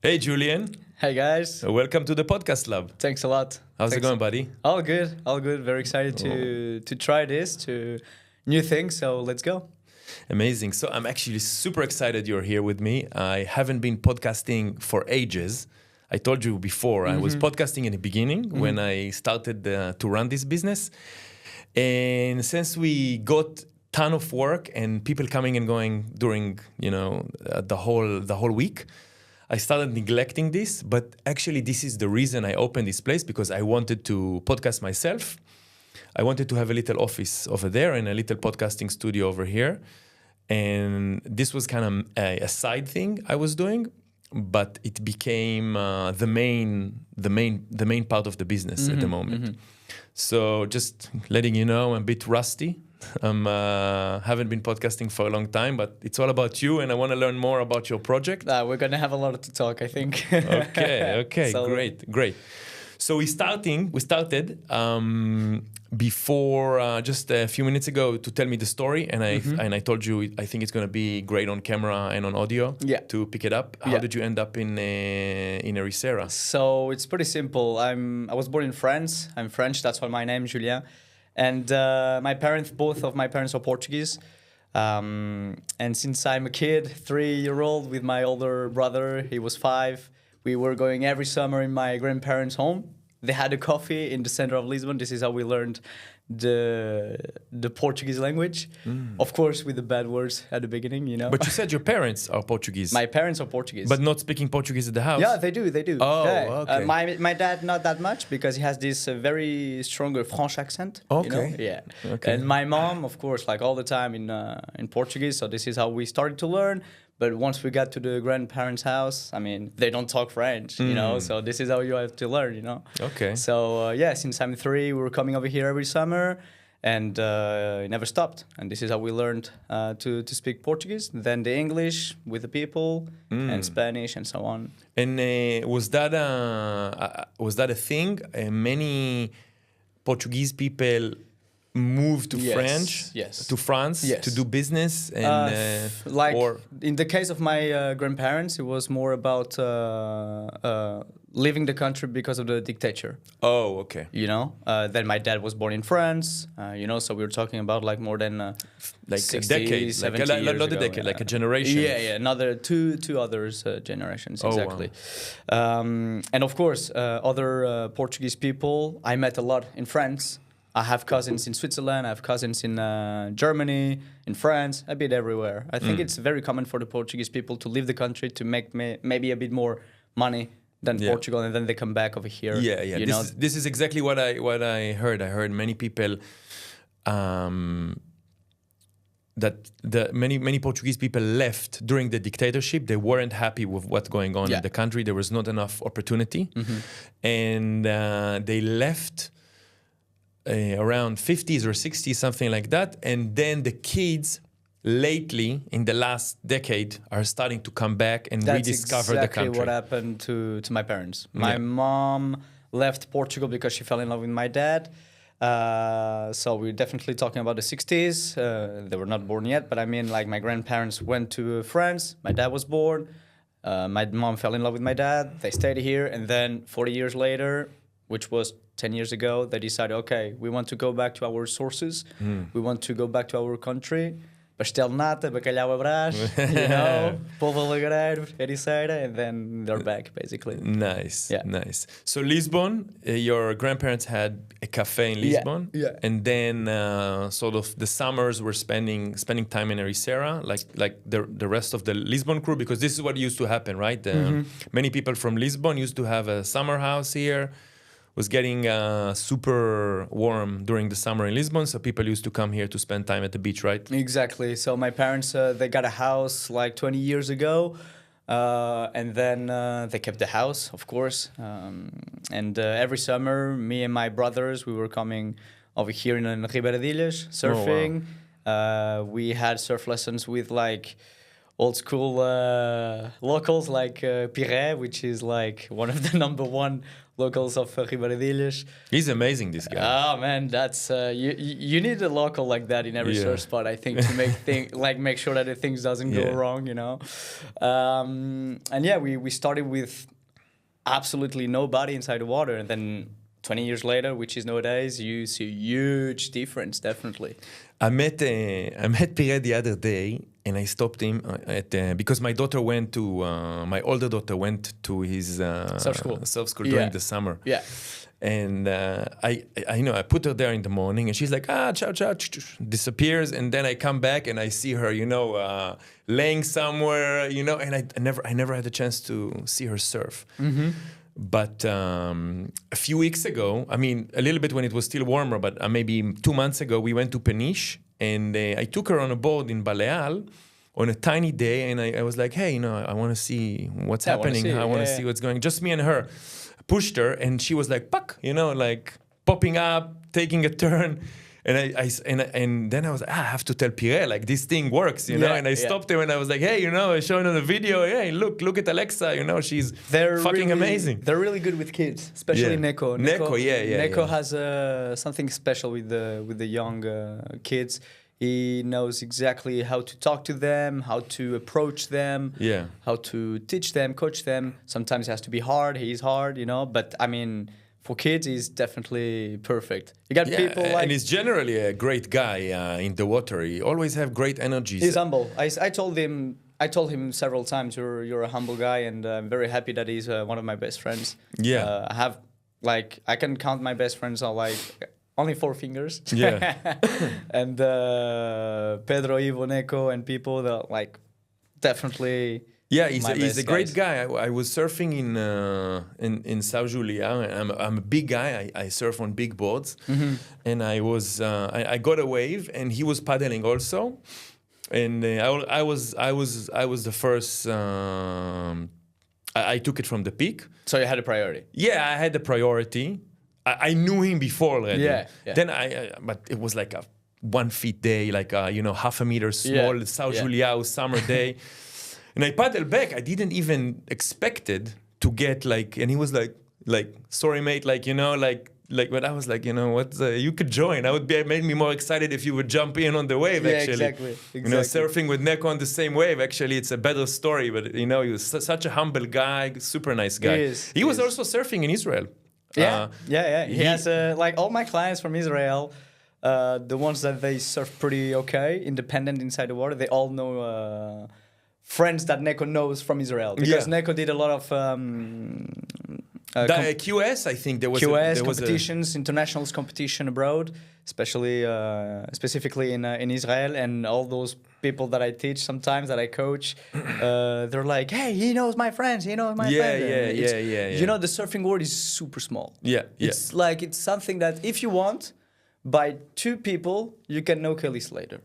Hey, Julian. Hey guys, Welcome to the podcast lab. thanks a lot. How's it Thanks. going, buddy? All good, all good. Very excited to try this, to new things. So let's go. Amazing. So I'm actually super excited you're here with me. I haven't been podcasting for ages. I told you before, I was podcasting in the beginning when I started to run this business. And since we got ton of work and people coming and going during, the whole week, I started neglecting this, but actually this is the reason I opened this place, because I wanted to podcast myself. I wanted to have a little office over there and a little podcasting studio over here. And this was kind of a side thing I was doing, but it became the main part of the business at the moment. So just letting you know, I'm a bit rusty. Haven't been podcasting for a long time, but it's all about you, and I want to learn more about your project. We're gonna have a lot to talk, I think. Okay, So- great. So we started before just a few minutes ago to tell me the story, and I told you I think it's gonna be great on camera and on audio. Yeah. To pick it up. How Yeah. did you end up in Ericeira? So it's pretty simple. I was born in France. I'm French. That's why my name is Julian. And both of my parents are Portuguese. And since I'm a kid, 3-year-old, with my older brother, he was 5. We were going every summer in my grandparents' home. They had a coffee in the center of Lisbon. This is how we learned the Portuguese language. Of course, with the bad words at the beginning, But you said your parents are Portuguese, My parents are Portuguese. but not speaking Portuguese at the house. Yeah, they do. Oh, Yeah. okay. My dad, not that much, because he has this very stronger French accent. Okay. Yeah. Okay. And my mom, of course, like all the time in Portuguese. So this is how we started to learn. But once we got to the grandparents' house, I mean, they don't talk French, So this is how you have to learn, Okay. So since I'm 3, we were coming over here every summer. And it never stopped. And this is how we learned to speak Portuguese. Then the English with the people, and Spanish, and so on. And was that a thing? Many Portuguese people moved to France Yes. to do business, and In the case of my grandparents, it was more about leaving the country because of the dictator. oh, okay, Then my dad was born in France. So we were talking about like more than like 60, a decade, 70 like years not a ago, decade, yeah. like a generation. Yeah, another two others generations, Oh, wow. exactly. And of course, other Portuguese people I met a lot in France. I have cousins in Switzerland. I have cousins in Germany, in France, a bit everywhere. I think it's very common for the Portuguese people to leave the country to make maybe a bit more money than Yeah. Portugal, and then they come back over here. Yeah. This is exactly what I heard. I heard many people that many Portuguese people left during the dictatorship. They weren't happy with what's going on in the country. There was not enough opportunity, and they left around 50s or 60s, something like that. And then the kids lately, in the last decade, are starting to come back and rediscover the country. That's exactly what happened to my parents. My mom left Portugal because she fell in love with my dad. So we're definitely talking about the 60s. They were not born yet, but I mean, like, my grandparents went to France. My dad was born. My mom fell in love with my dad. They stayed here. And then 40 years later, which was 10 years ago, they decided, okay, we want to go back to our sources. We want to go back to our country. Pastel de nata, bacalhau à brás, polvo alagreiro, Ericeira, and then they're back, basically. Nice, Yeah. nice. So Lisbon, your grandparents had a cafe in Lisbon, yeah. And then sort of the summers were spending time in Ericeira, like the rest of the Lisbon crew, because this is what used to happen, right? Many people from Lisbon used to have a summer house here. Was getting super warm during the summer in Lisbon, so people used to come here to spend time at the beach, right? Exactly. So my parents, they got a house like 20 years ago, and then they kept the house, of course. And every summer, me and my brothers, we were coming over here in Ribeira de Ilhas, surfing. Oh, wow. We had surf lessons with like old school locals like Pire, which is like one of the number one locals of Ribeiradilhas. He's amazing, this guy. Oh man, that's you need a local like that in every surf spot, I think, to make sure that the things doesn't go wrong, you know. And yeah, we started with absolutely nobody inside the water, and then 20 years later, which is nowadays, you see a huge difference, definitely. I met Pierre the other day, and I stopped him because my older daughter went to his surf school during the summer. Yeah. And I put her there in the morning, and she's like, ciao, ciao, disappears. And then I come back and I see her, laying somewhere, and I never had a chance to see her surf. Mm-hmm. But a few weeks ago, a little bit when it was still warmer, but maybe 2 months ago, we went to Peniche, and I took her on a board in Baleal on a tiny day, and I was like, hey, I want to see what's happening. I want to see what's going. Just me and her. Pushed her, and she was like, "Puck," like popping up, taking a turn, and then I was like, I have to tell Pierre, like, this thing works, and I stopped him, and I was like, hey, I showed him the video, hey, look at Alexa, she's fucking amazing. They're really good with kids, especially Neco. Neco has something special with the young kids. He knows exactly how to talk to them, how to approach them, how to teach them, coach them. Sometimes it has to be hard. He's hard, but for kids, he's definitely perfect. You got people like... And he's generally a great guy in the water. He always have great energy. He's humble. I told him several times, you're a humble guy, and I'm very happy that he's one of my best friends. Yeah. I can count my best friends on only 4 fingers. Yeah. And Pedro, Ivo, Neco, and people that definitely. Yeah, he's a great guy. I was surfing in São Julian. I'm a big guy. I surf on big boards, and I got a wave, and he was paddling also, and I was the first. I took it from the peak. So you had a priority. Yeah, I had the priority. I knew him before already. Yeah. Then but it was like a 1 feet day, like half a meter small, São Julião summer day. And I paddled back. I didn't even expected to get and he was like, sorry, mate, but I was like, what, you could join. It made me more excited if you would jump in on the wave, actually. Exactly. Surfing with Neco on the same wave, actually, it's a better story. But, he was such a humble guy, super nice guy. He was also surfing in Israel. Yeah. He has all my clients from Israel, the ones that they surf pretty okay, independent inside the water, they all know friends that Neco knows from Israel, because Neco did a lot of QS. I think there was competitions, internationals competition abroad, especially specifically in Israel, and all those people that I teach sometimes, that I coach, they're like, hey, he knows my friends, he knows my friends. Yeah. The surfing world is super small. It's it's something that if you want, by 2 people, you can know Kelly Slater.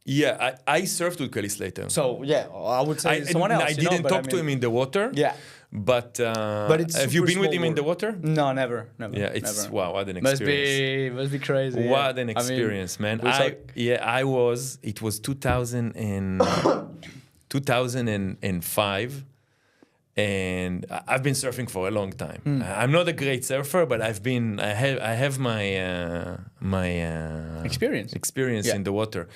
Yeah, I surfed with Kelly Slater. So, I would say someone else. I didn't talk to him in the water. Yeah. But it's have you been with him in the water? No, never. Yeah, it's never. Wow, what an experience. Must be crazy. What an experience, man. It was 2005. And I've been surfing for a long time. I'm not a great surfer, but I have my experience in the water.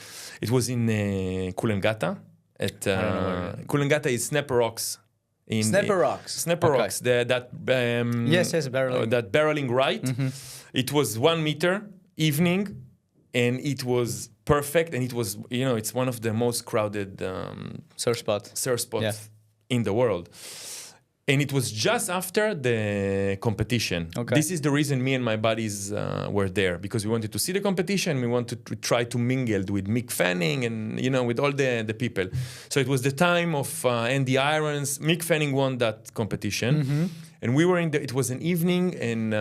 It was in Coolangatta. Coolangatta is Snapper Rocks. Snapper Rocks. Rocks. That barreling. That barreling right. Mm-hmm. It was 1 meter evening, and it was perfect. And it was it's one of the most crowded surf spots in the world. And it was just after the competition. Okay. This is the reason me and my buddies were there, because we wanted to see the competition. We wanted to try to mingle with Mick Fanning and, with all the people. So it was the time of Andy Irons. Mick Fanning won that competition. Mm-hmm. And we were it was an evening, and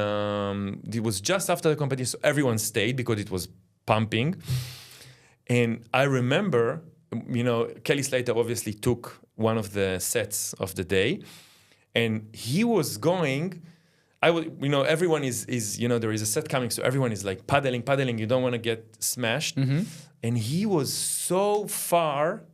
it was just after the competition. So everyone stayed because it was pumping. And I remember, Kelly Slater obviously took one of the sets of the day. And he was going, everyone is there is a set coming, so everyone is like paddling. You don't want to get smashed. Mm-hmm. And he was so far,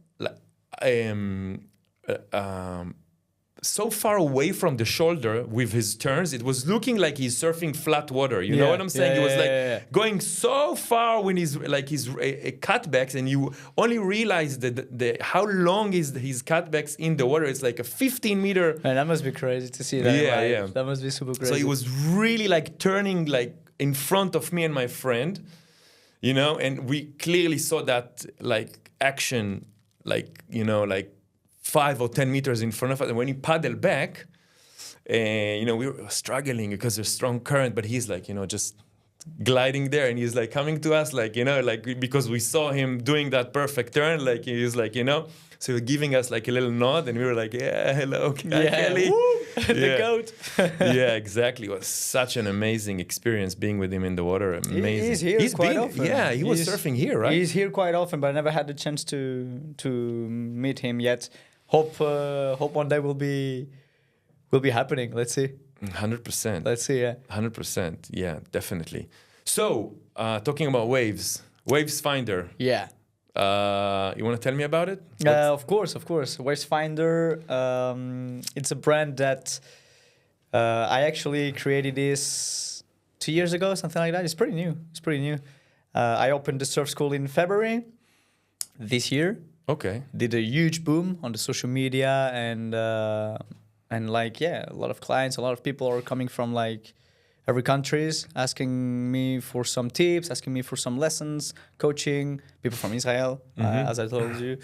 so far away from the shoulder with his turns. It was looking like he's surfing flat water. You know what I'm saying? He was like going so far when he's like his cutbacks, and you only realize that how long is his cutbacks in the water. It's like a 15-meter. Man, that must be crazy to see that. Yeah. That must be super crazy. So he was really like turning like in front of me and my friend, you know, and we clearly saw that like action, like, you know, like 5 or 10 meters in front of us. And when he paddled back, you know, we were struggling because there's strong current, but he's like, you know, just gliding there, and he's like coming to us, like, you know, like because we saw him doing that perfect turn, like he's like, you know, so he was giving us like a little nod, and we were like, yeah, hello, Kelly. The goat. Yeah, exactly. It was such an amazing experience being with him in the water. Amazing. He's here quite often. Yeah, he was surfing here, right? He's here quite often, but I never had the chance to meet him yet. Hope one day will be happening. Let's see. 100%. Let's see. Yeah. 100%. Yeah, definitely. So, talking about Wavefinder. Yeah. You want to tell me about it? Of course. Wavefinder. It's a brand that I actually created this 2 years ago, something like that. It's pretty new. I opened the surf school in February this year. Okay. Did a huge boom on the social media, and like, yeah, a lot of clients, a lot of people are coming from like every countries, asking me for some tips, asking me for some lessons, coaching. People from Israel, as I told you,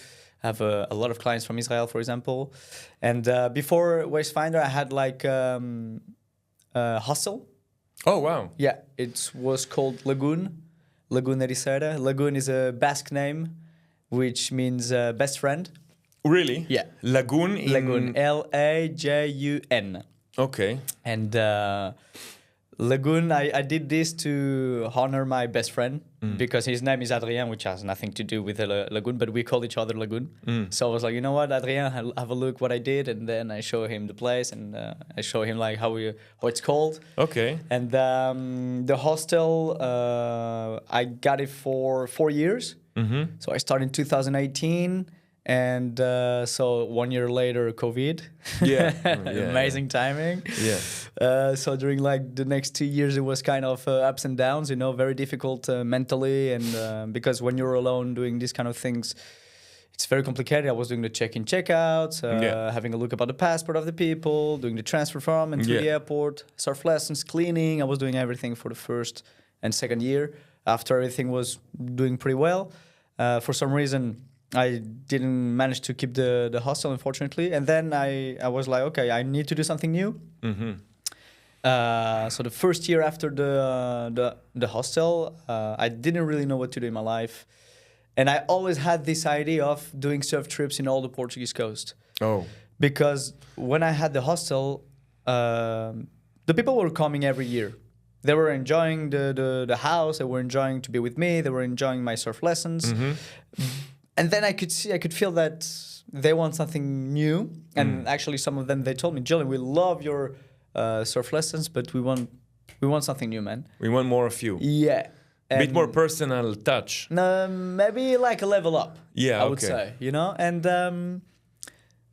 I have a lot of clients from Israel, for example. And before Wavefinder, I had like a hostel. Oh, wow. Yeah, it was called Lagoon Ericeira. Lagoon is a Basque name, which means best friend. Really? Yeah. Lagoon. Lagun. Okay. And Lagoon, I did this to honor my best friend because his name is Adrien, which has nothing to do with the Lagoon, but we call each other Lagoon. So I was like, you know what, Adrien, have a look what I did, and then I show him the place, and I show him like how it's called. Okay. And the hostel, I got it for 4 years. So I started in 2018. And so 1 year later, COVID. Yeah. Amazing timing. Yeah. So during like the next 2 years, it was kind of ups and downs, you know, very difficult mentally. And because when you're alone doing these kind of things, it's very complicated. I was doing the check-in, check-outs, having a look about the passport of the people, doing the transfer from and to the airport, surf lessons, cleaning. I was doing everything for the first and second year. After everything was doing pretty well, for some reason, I didn't manage to keep the hostel, unfortunately. And then I was like, okay, I need to do something new. So the first year after the hostel, I didn't really know what to do in my life. And I always had this idea of doing surf trips in all the Portuguese coast. Oh. Because when I had the hostel, the people were coming every year. They were enjoying the house. They were enjoying to be with me. They were enjoying my surf lessons. And then I could feel that they want something new. And actually, some of them, they told me, Julian, we love your surf lessons, but we want something new, man. We want more of you. Yeah. A bit more personal touch. Maybe like a level up. Yeah, I would say, you know? And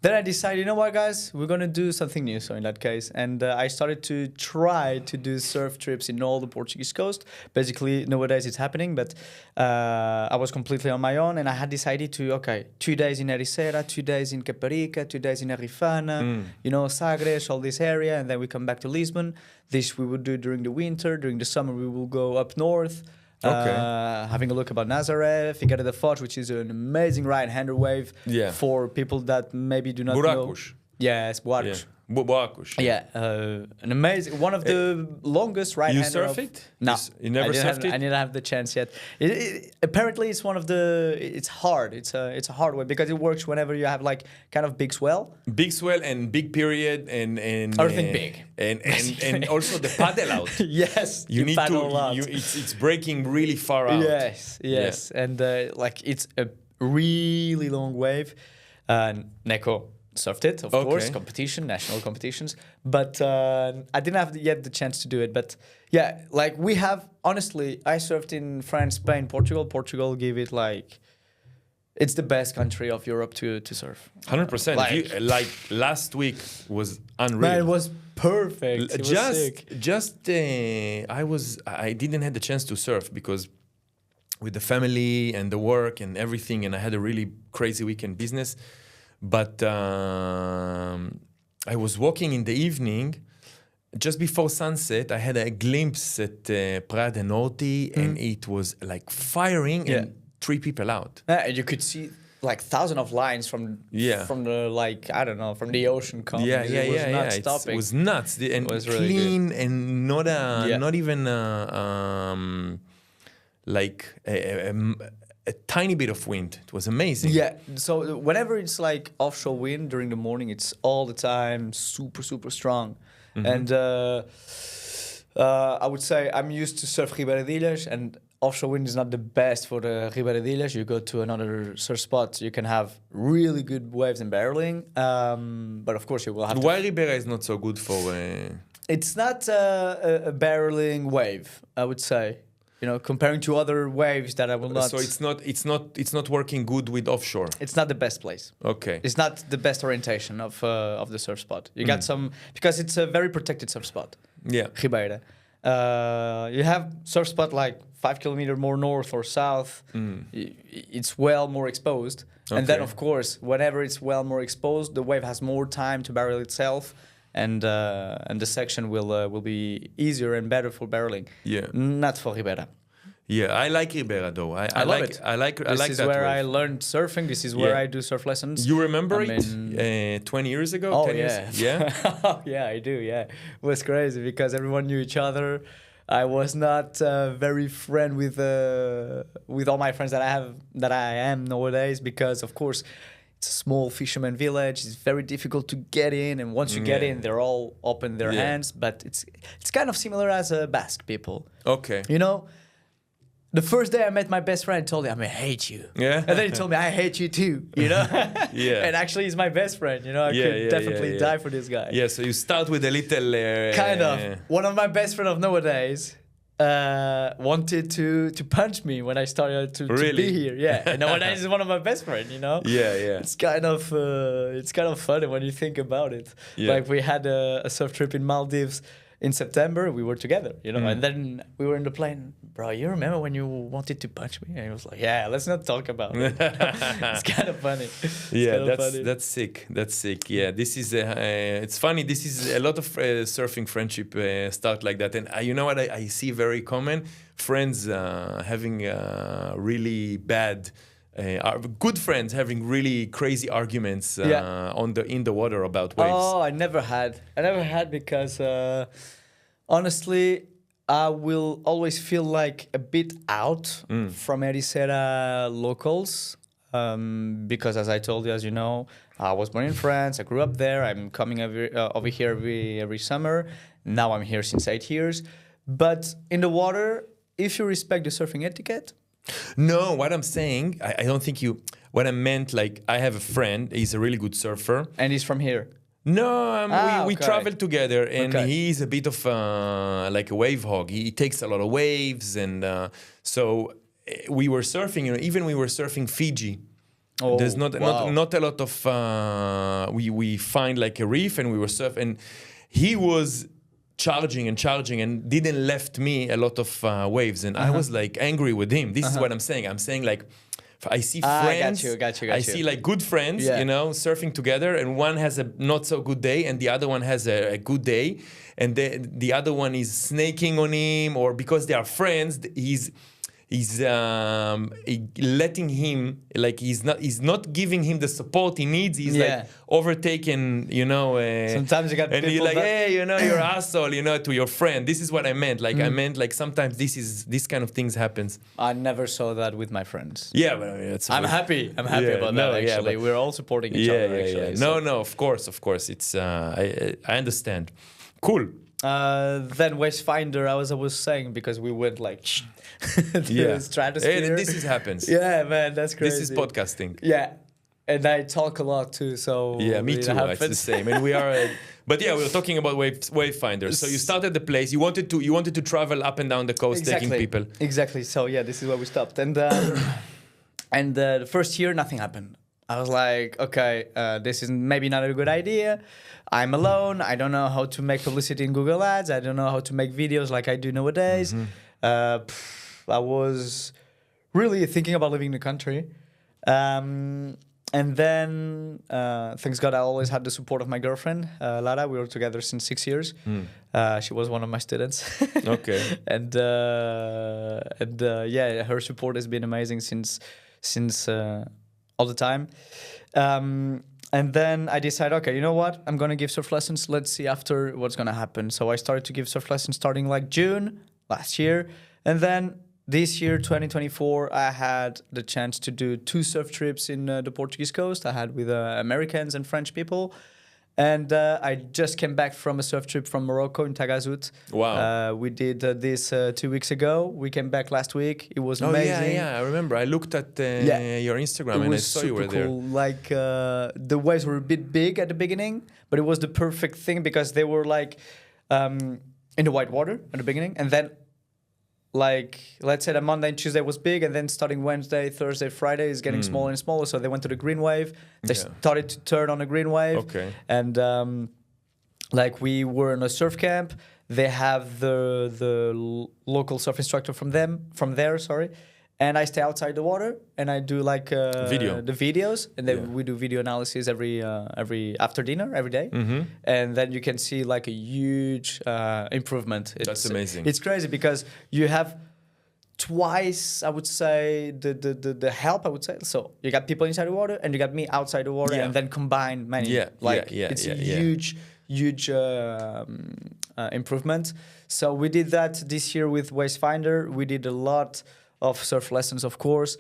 then I decided, you know what, guys, we're going to do something new. So in that case, and I started to try to do surf trips in all the Portuguese coast. Basically, nowadays it's happening, but I was completely on my own, and I had this idea to, 2 days in Ericeira, 2 days in Caparica, 2 days in Arifana, you know, Sagres, all this area, and then we come back to Lisbon. This we would do during the winter. During the summer, we will go up north. Having a look about Nazareth, Figueira da Foz, which is an amazing right-hander wave for people that maybe do not know. Yes, Buracos. Buracos. Yeah, an amazing, one of the longest right-hander. You surf it? No, you never surfed it? I didn't have the chance yet. Apparently, it's one of the. It's hard. It's a hard way because it works whenever you have like kind of big swell. Big swell and big period and everything big. And also the paddle out. Yes, you need paddle to. a lot. It's breaking really far out. Yes, and like it's a really long wave. Neco surfed it, of course, national competitions. But I didn't have yet the chance to do it. But yeah, like we have, honestly, I surfed in France, Spain, Portugal. Portugal gave it like It's the best country of Europe to surf. 100%. Like last week was unreal. Man, it was perfect. It was sick. I didn't have the chance to surf because with the family and the work and everything, and I had a really crazy weekend business. But I was walking in the evening, just before sunset. I had a glimpse at Praia del Norte, and it was like firing and 3 people out. And you could see like thousands of lines from the like I don't know, from the ocean coming. It was not stopping. It was nuts and it was really clean good. and not even like a tiny bit of wind. It was amazing. Yeah. So whenever it's like offshore wind during the morning, it's all the time super strong. And I would say I'm used to surf Ribeiradilhas, and offshore wind is not the best for the Ribeiradilhas. You go to another surf spot, you can have really good waves and barreling, but of course you will have Why Ribeira is not so good for... It's not a barreling wave, I would say. You know, comparing to other waves that I will not... So it's not working good with offshore. It's not the best place. Okay. It's not the best orientation of the surf spot. You got some... Because it's a very protected surf spot. Yeah. Ribeira. You have surf spot like 5 kilometers more north or south. It's well more exposed. Okay. And then, of course, whenever it's well more exposed, the wave has more time to barrel itself. And the section will be easier and better for barreling. Yeah. Not for Ribeira. Yeah, I like Ribeira though. I love like it. I like This that is where wave. I learned surfing. This is where I do surf lessons. You remember it 20 years ago? Oh 10 yeah. years? Yeah. Yeah, I do. Yeah, it was crazy because everyone knew each other. I was not very friend with all my friends that I am nowadays because of course. It's a small fisherman village. It's very difficult to get in, and once you get in, they're all open their hands. But it's kind of similar as Basque people. Okay. You know, the first day I met my best friend, I told him I hate you. Yeah. And then he told me I hate you too. You know. Yeah. And actually, he's my best friend. You know, I could definitely die for this guy. Yeah. So you start with a little. Kind of. One of my best friends of nowadays. Wanted to punch me when I started to be here. Yeah, and nowadays is one of my best friends. You know. Yeah, yeah. It's kind of funny when you think about it. Yeah. Like we had a surf trip in Maldives in September. We were together, you know, and then we were in the plane. Bro, you remember when you wanted to punch me? And he was like, "Yeah, let's not talk about it." It's kind of funny. That's sick. That's sick. Yeah, this is it's funny. This is a lot of surfing friendship start like that, and you know what I see very common friends having really bad. Good friends having really crazy arguments in the water about waves. Oh, I never had because honestly, I will always feel like a bit out from Ericeira locals because, as I told you, as you know, I was born in France. I grew up there. I'm coming over here every summer. Now I'm here since 8 years. But in the water, if you respect the surfing etiquette. No, what I'm saying, I don't think you... What I meant, like, I have a friend, he's a really good surfer. And he's from here? No, we travel together, and he's a bit of like a wave hog. He takes a lot of waves, and so we were surfing, you know, even we were surfing Fiji. Oh, there's not a lot of... we find like a reef, and we were surfing, and he was... charging and didn't left me a lot of waves, and I was like angry with him. This is what I'm saying. I'm saying like I see friends. Got you. I see like good friends, you know, surfing together, and one has a not so good day, and the other one has a good day, and the other one is snaking on him, or because they are friends, he's letting him, like he's not giving him the support he needs. He's like overtaken, you know. Sometimes you got and people you're like, hey, you know, you're an asshole, you know, to your friend. This is what I meant. Like I meant like sometimes this kind of things happens. I never saw that with my friends. Yeah, but I mean, I'm happy about that. Actually, we're all supporting each other. Actually, so. No, of course. It's I understand. Cool. Then Wavefinder, as I was saying, because we went like the stratosphere. This happens. Yeah, man, that's crazy. This is podcasting. Yeah, and I talk a lot too. So yeah, me too. It's the same, and we are. But yeah, we were talking about Wavefinder. So you started the place. You wanted to travel up and down the coast, taking people. Exactly. So yeah, this is where we stopped, and And the first year, nothing happened. I was like, okay, this is maybe not a good idea. I'm alone. I don't know how to make publicity in Google Ads. I don't know how to make videos like I do nowadays. I was really thinking about leaving the country. And then, thanks God, I always had the support of my girlfriend, Lara. We were together since 6 years. She was one of my students. Okay. and yeah, her support has been amazing since all the time. And then I decided, okay, you know what? I'm going to give surf lessons. Let's see after what's going to happen. So I started to give surf lessons starting like June last year. And then this year, 2024, I had the chance to do 2 surf trips in the Portuguese coast. I had with Americans and French people. And I just came back from a surf trip from Morocco in Tagazout. Wow. We did this 2 weeks ago. We came back last week. It was amazing. Yeah, I remember. I looked at your Instagram and I saw you were there. Cool. Like the waves were a bit big at the beginning, but it was the perfect thing because they were like in the white water at the beginning. And then like, let's say that Monday and Tuesday was big, and then starting Wednesday, Thursday, Friday is getting smaller and smaller. So they went to the green wave. They started to turn on the green wave. Okay. And like we were in a surf camp. They have the local surf instructor from there, sorry. And I stay outside the water and I do like the videos, and then we do video analysis every after dinner every day. And then you can see like a huge improvement. That's amazing. It's crazy because you have twice, I would say, the help, I would say. So you got people inside the water and you got me outside the water, and then combine many. It's a huge improvement. So we did that this year with Wavefinder. We did a lot of surf lessons, of course.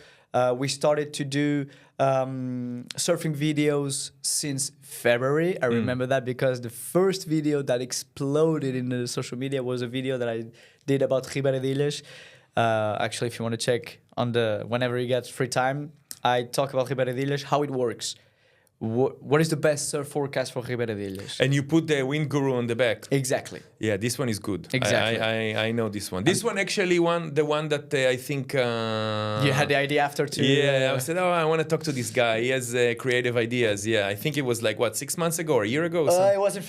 We started to do surfing videos since February. I remember that because the first video that exploded in the social media was a video that I did about Ribeira de Ilhas. Actually, if you want to check on whenever you get free time, I talk about Ribeira de Ilhas, how it works. What is the best surf forecast for Ribeira de Ilhas? And you put the wind guru on the back. Exactly. Yeah, this one is good. Exactly. I know this one. This one actually the one that I think... you had the idea after too. Yeah, I said, I want to talk to this guy. He has creative ideas. Yeah, I think it was like, 6 months ago or a year ago? It was in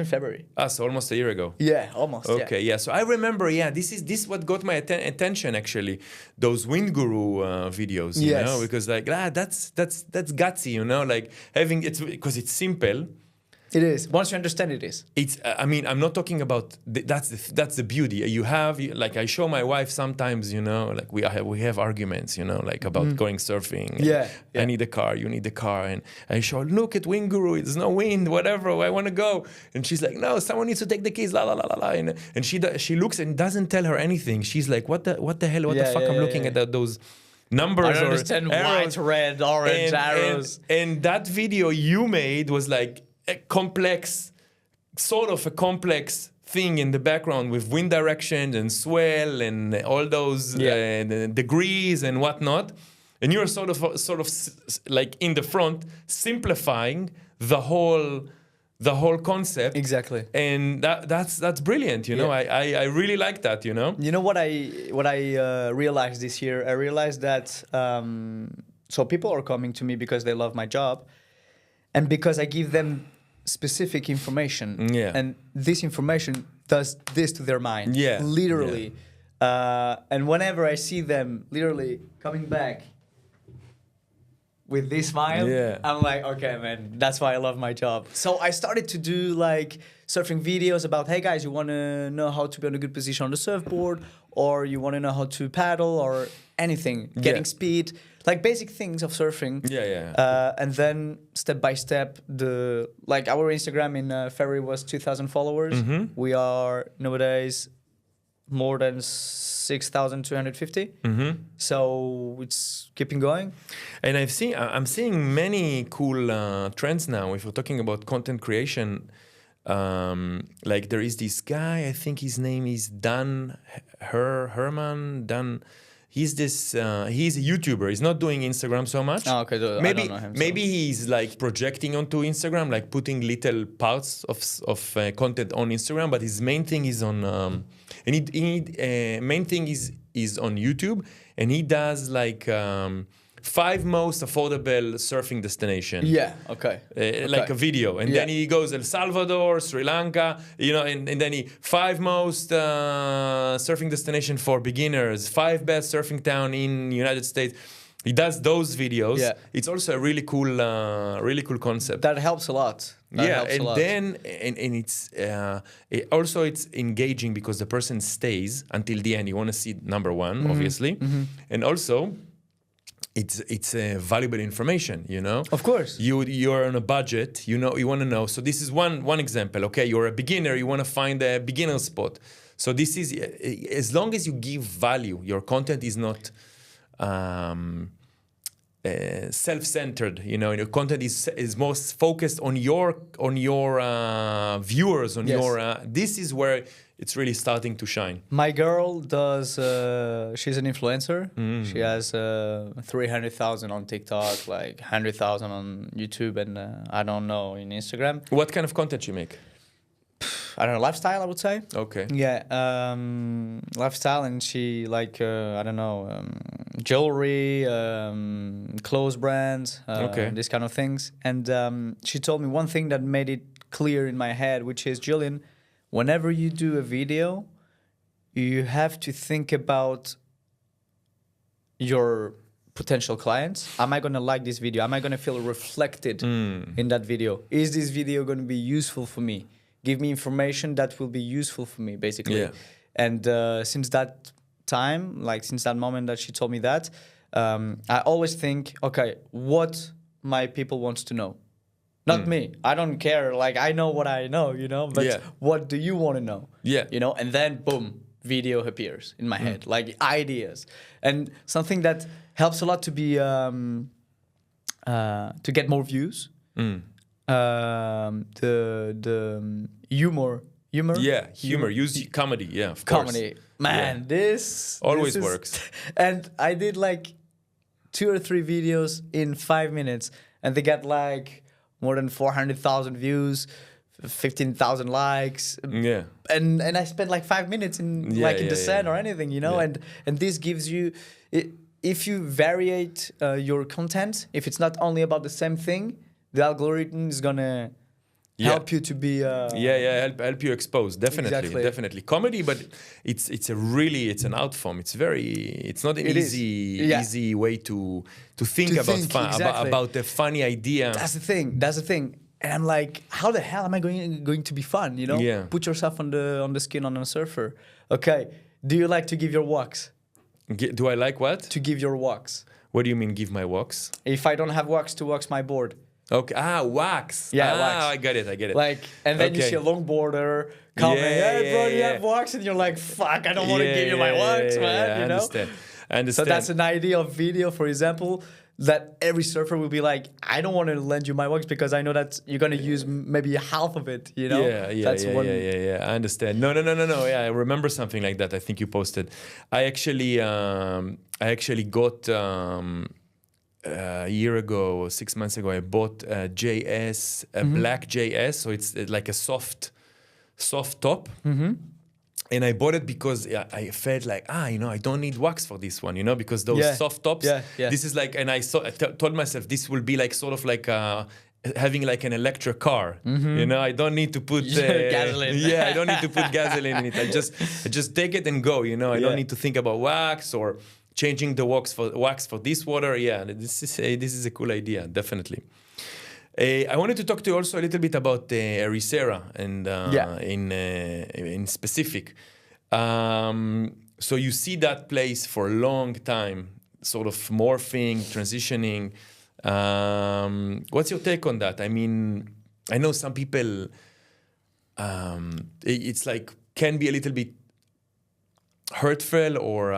February. So almost a year ago. Yeah, almost. Okay, yeah. So I remember, this what got my attention actually. Those Wind Guru videos, you know, because like that's gutsy, you know, like having it's because it's simple. It is. Once you understand it is. It's. I mean, I'm not talking about. That's the beauty. You have like I show my wife sometimes. You know, like we have arguments. You know, like about going surfing. Yeah. I need a car. You need a car. And I show. Look at Wind Guru. There's no wind. Whatever. I want to go. And she's like, no. Someone needs to take the keys. La la la la la. And she looks and doesn't tell her anything. She's like, what the hell? What the fuck? I'm looking at those numbers. I don't understand white, red, orange arrows. And that video you made was like a complex thing in the background with wind direction and swell and all those degrees and whatnot, and you're sort of like in the front simplifying the whole concept. Exactly. And that's brilliant, you know. I really like that, you know. You know what I realized this year? I realized that so people are coming to me because they love my job, and because I give them specific information, and this information does this to their mind, literally. And whenever I see them literally coming back with this smile, I'm like, okay, man, that's why I love my job. So I started to do like surfing videos about, hey guys, you want to know how to be on a good position on the surfboard, or you want to know how to paddle, or anything, getting speed, like basic things of surfing. And then step by step, our Instagram in February was 2,000 followers. We are nowadays more than 6,250. So it's keeping going. And I'm seeing many cool trends now. If we're talking about content creation, like there is this guy, I think his name is Dan Herman. He's he's a YouTuber. He's not doing Instagram so much. Oh, okay. I don't know him. Maybe he's like projecting onto Instagram, like putting little parts of content on Instagram. But his main thing is on, main thing is on YouTube, and he does like 5 most affordable surfing destination. Yeah. Okay. Like a video, and then he goes El Salvador, Sri Lanka, and then he 5 most surfing destination for beginners, 5 best surfing town in United States. He does those videos. Yeah. It's also a really cool concept. That helps a lot. Then it's also it's engaging because the person stays until the end. You want to see number one, obviously, and also it's valuable information. Of course, you're on a budget. You want to know. So this is one example. Okay, you're a beginner. You want to find a beginner spot. So this is as long as you give value, your content is not self-centered. Your content is most focused on your viewers, on your. This is where it's really starting to shine. My girl does. She's an influencer. She has 300,000 on TikTok, like 100,000 on YouTube, and I don't know, in Instagram. What kind of content you make? I don't know, lifestyle, I would say. Okay. Yeah, lifestyle, and she jewelry, clothes brands, these kind of things. And she told me one thing that made it clear in my head, which is, Julian, whenever you do a video, you have to think about your potential clients. Am I going to like this video? Am I going to feel reflected in that video? Is this video going to be useful for me? Give me information that will be useful for me, basically. Yeah. And since that time, since that moment that she told me that, I always think, okay, what my people wants to know. Not me. I don't care. I know what I know, but what do you want to know? Yeah. And then, boom, video appears in my head, ideas. And something that helps a lot to be, to get more views. The humor. Yeah, humor. Use comedy. Yeah, of course. Comedy. Man, this always works. And I did 2 or 3 videos in 5 minutes, and they got more than 400,000 views, 15,000 likes. Yeah. And I spent 5 minutes in the sun or anything, and this gives you, if you variate your content, if it's not only about the same thing, the algorithm is gonna help you to be help you expose, definitely comedy, but it's an art form. It's not an easy way to think about a funny idea. That's the thing. And I'm like, how the hell am I going to be fun? Put yourself on the skin on a surfer. Okay, do you like to give your walks? Do I like what? To give your walks. What do you mean, give my walks? If I don't have walks to wax my board. Okay. Wax. Yeah, wax. I get it. And then you see a longboarder coming. Hey, bro, you have wax, and you're like, fuck, I don't want to give you my wax, man. I understand. So that's an idea of video, for example, that every surfer will be like, I don't want to lend you my wax because I know that you're gonna use maybe half of it. Yeah. I understand. No. Yeah, I remember something like that. I think you posted. I actually got. A year ago, 6 months ago, I bought a JS, black JS. So it's like a soft top. And I bought it because I felt I don't need wax for this one, because those soft tops, this is and I told myself this will be having an electric car. I don't need to put gasoline. I don't need to put gasoline in it. I just take it and go. I don't need to think about wax or changing the wax for this water. Yeah, this is a cool idea, definitely. I wanted to talk to you also a little bit about Ericeira and in specific. So you see that place for a long time, sort of morphing, transitioning. What's your take on that? I mean, I know some people, it's can be a little bit hurtful or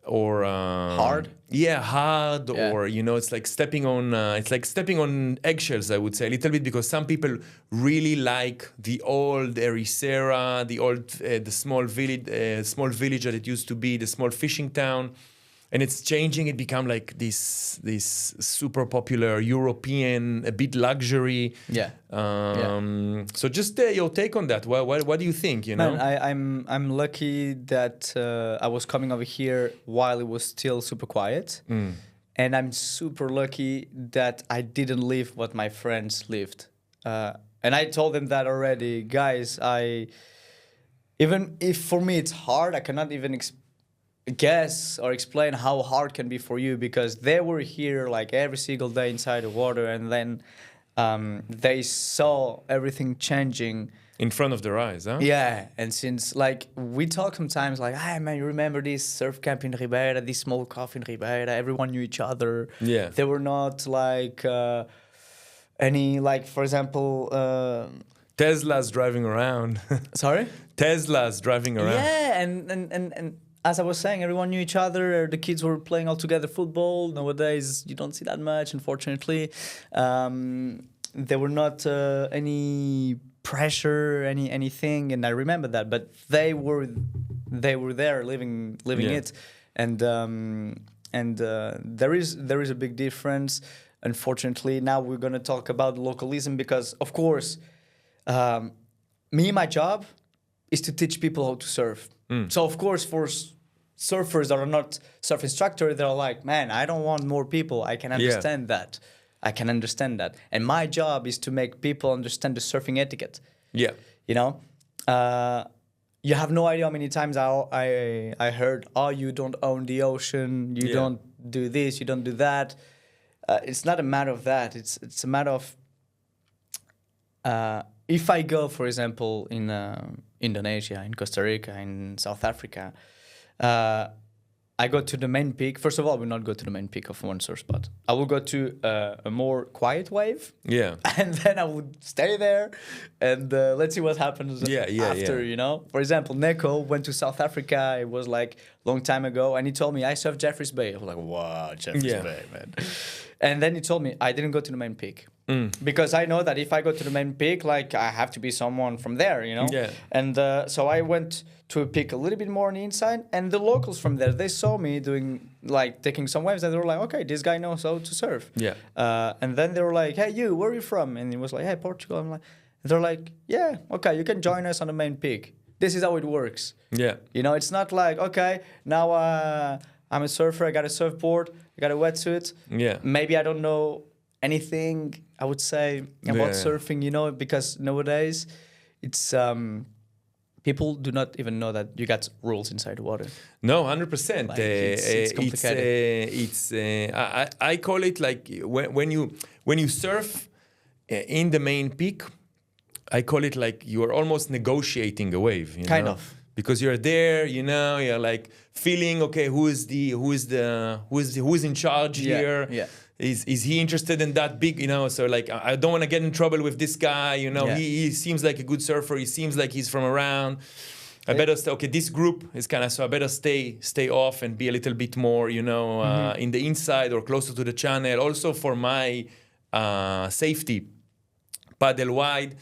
hard. Hard. Or it's like stepping on eggshells, I would say, a little bit, because some people really like the old Ericeira, the small village that it used to be, the small fishing town, and it's changing. It become like this super popular European, a bit luxury. Yeah. So just your take on that. What do you think? You know, Man, I'm lucky that I was coming over here while it was still super quiet, and I'm super lucky that I didn't live what my friends lived. And I told them that already, guys. Even if for me it's hard, I cannot even guess or explain how hard can be for you, because they were here like every single day inside the water, and then they saw everything changing in front of their eyes, huh? Yeah, and since like we talk sometimes like, hey man, you remember this surf camp in Ribeira, this small coffee in Ribeira, everyone knew each other. Yeah. They were not like any, like, for example, Teslas driving around. Sorry? Teslas driving around. Yeah, and as I was saying, everyone knew each other. The kids were playing all together football. Nowadays, you don't see that much, unfortunately. There were not any pressure, anything, and I remember that. But they were there, living it, and there is a big difference. Unfortunately, now we're going to talk about localism because, of course, my job is to teach people how to surf. So, of course, for surfers that are not surf instructors, they're like, man, I don't want more people. I can understand that. I can understand that. And my job is to make people understand the surfing etiquette. Yeah. You know? You have no idea how many times I heard, oh, you don't own the ocean. You don't do this. You don't do that. It's not a matter of that. It's a matter of if I go, for example, in Indonesia, in Costa Rica, in South Africa, I go to the main peak. First of all, I will not go to the main peak of one surf spot. I will go to a more quiet wave. Yeah. And then I would stay there and let's see what happens after, you know. For example, Neco went to South Africa. It was like a long time ago. And he told me, I surfed Jeffreys Bay. I was like, wow, Jeffreys Bay, man. And then he told me, I didn't go to the main peak. Because I know that if I go to the main peak, like, I have to be someone from there, you know? Yeah. And so I went to a peak a little bit more on the inside, and the locals from there, they saw me doing, like, taking some waves, and they were like, okay, this guy knows how to surf. Yeah. And then they were like, hey, you, where are you from? And he was like, hey, Portugal. I'm like, they're like, yeah, okay, you can join us on the main peak. This is how it works. Yeah. You know, it's not like, okay, now I'm a surfer, I got a surfboard, I got a wetsuit. Yeah. Maybe I don't know anything, I would say, about surfing, you know, because nowadays it's people do not even know that you got rules inside the water. No, 100%. Like, it's complicated. I call it like when you surf in the main peak, I call it like you are almost negotiating a wave. You kind know? of. Because you're there, you know, you're like feeling, okay, who is in charge here? Yeah. Is he interested in that big, you know? So like, I don't want to get in trouble with this guy, you know. He seems like a good surfer. He seems like he's from around. I better stay. Okay, this group is kind of, so I better stay off and be a little bit more, you know, in the inside or closer to the channel. Also for my safety, paddle wide.